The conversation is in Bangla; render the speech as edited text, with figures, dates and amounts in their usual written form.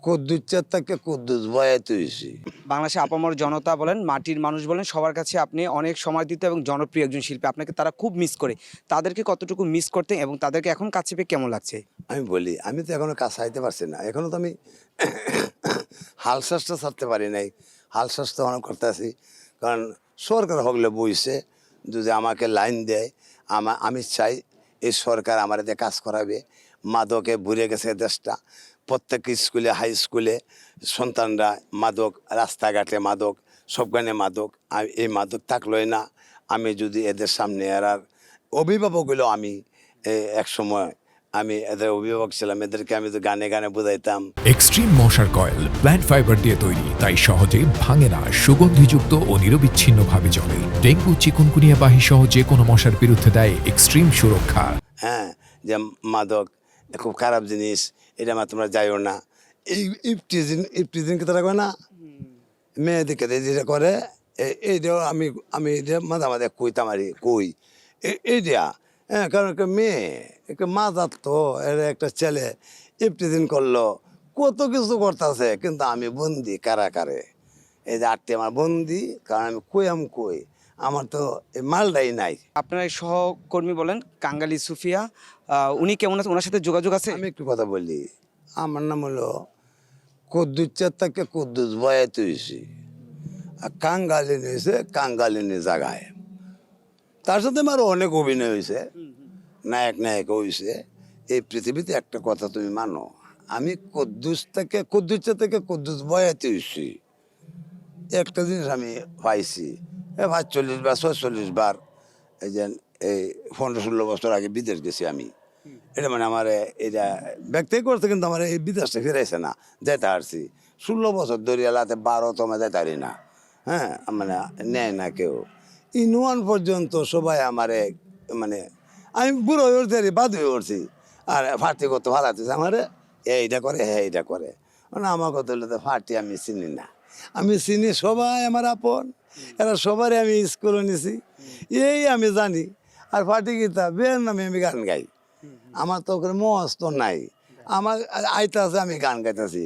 কুদ্দুসের থেকে কুদ্দুস বয়াতে হয়েছি। বাংলাদেশে আপামর জনতা বলেন, মাটির মানুষ বলেন, সবার কাছে আপনি অনেক সমাদৃত এবং জনপ্রিয় একজন শিল্পী। আপনাকে তারা খুব মিস করে। তাদেরকে কতটুকু মিস করতেন এবং তাদেরকে এখন কাছে পেয়ে কেমন লাগছে? আমি বলি আমি তো এখনো কাজ চাইতে পারছি না, এখনো তো আমি হাল শ্বাসটা ছাড়তে পারি নাই। হাল শ্বাস তো অনেক করতে আছি, কারণ সরকার হগলে বইছে যদি আমাকে লাইন দেয়, আমি চাই এই সরকার আমার দিয়ে কাজ করাবে। মাদকে ভরে গেছে দেশটা, প্রত্যেক স্কুলে হাই স্কুলে সন্তানরা মাদক, রাস্তাঘাটে মাদক, সবখানে মাদক। এই মাদক থাকলোই না। আমি যদি এদের সামনে আর অভিভাবক হইলেও আমি এক সময় আমি এদের অভিভাবক ছিলাম, এদেরকে আমি তো গানে গানে বোঝাইতাম। এক্সট্রিম মশার কয়েল প্ল্যান্ট ফাইবার দিয়ে তৈরি, তাই সহজে ভাঙে না, সুগন্ধিযুক্ত ও নিরবিচ্ছিন্নভাবে জ্বলে। ডেঙ্গু, চিকুনগুনিয়া বাহি সহ যে কোনো মশার বিরুদ্ধে দেয় এক্সট্রিম সুরক্ষা। হ্যাঁ, যে মাদক খুব খারাপ জিনিস, এটা আমার তোমরা যাইও না। এই ইফটিজিং কথা রাখবে না, মেয়েদেরকে যেটা করে এইটাও আমি এটা মাঝে মাঝে কইতামারি কই এইটা। হ্যাঁ, কারণ একটা মেয়ে একটা মাজার তো এর একটা ছেলে ইফটিজিং করলো, কত কিছু করতেছে, কিন্তু আমি বন্দি কারাগারে। এই যে 8টি আমার বন্দি, কারণ আমি কই আমার তো এই মালটাই নাই। আপনার এক সহকর্মী বলেন কাঙ্গালি সুফিয়া, উনি কেমন আছে? ওনার সাথে যোগাযোগ আছে? আমি একটু কথা বলি, আমার নাম হলো কুদ্দুসের থেকে কুদ্দুস বয়াতে হয়েছি, আর কাঙ্গালিনী হয়েছে কাঙ্গালিনী জায়গায়। তার সাথে আমার অনেক অভিনয় হয়েছে, নায়ক হয়েছে। এই পৃথিবীতে একটা কথা তুমি মানো, আমি কুদ্দুসের থেকে কুদ্দুস বয়াতে হয়েছি। একটা জিনিস আমি পাইছি, 45 বার 46 বার, এই যে এই 15-16 বছর আগে বিদেশ গেছি আমি। এটা মানে আমার এটা ব্যক্তি করছে, কিন্তু আমার এই বিদেশটা ফিরাইছে না, যাইতে পারছি। 16 বছর ধরে এলাতে 12তমে যাইতে পারি না। হ্যাঁ, মানে নেয় না কেউ। ইনওয়ান পর্যন্ত সবাই আমারে মানে আমি বুড়ো হয়ে উঠছি, বাদ হয়ে উঠছি, আর ফার্টি করতে ভালো লাগতেছে আমারে, এইটা করে এইটা করে। মানে আমার কথা হলো তো ফার্টি আমি চিনি না, আমি চিনি সবাই আমার আপন, এরা সবারই আমি স্কুলে নিছি, এই আমি জানি। আর ফার্টি গীতা বের নামে আমি গান গাই, আমার তো ওখানে মস্ত নাই, আমার আইতা আছে, আমি গান গাইতেছি।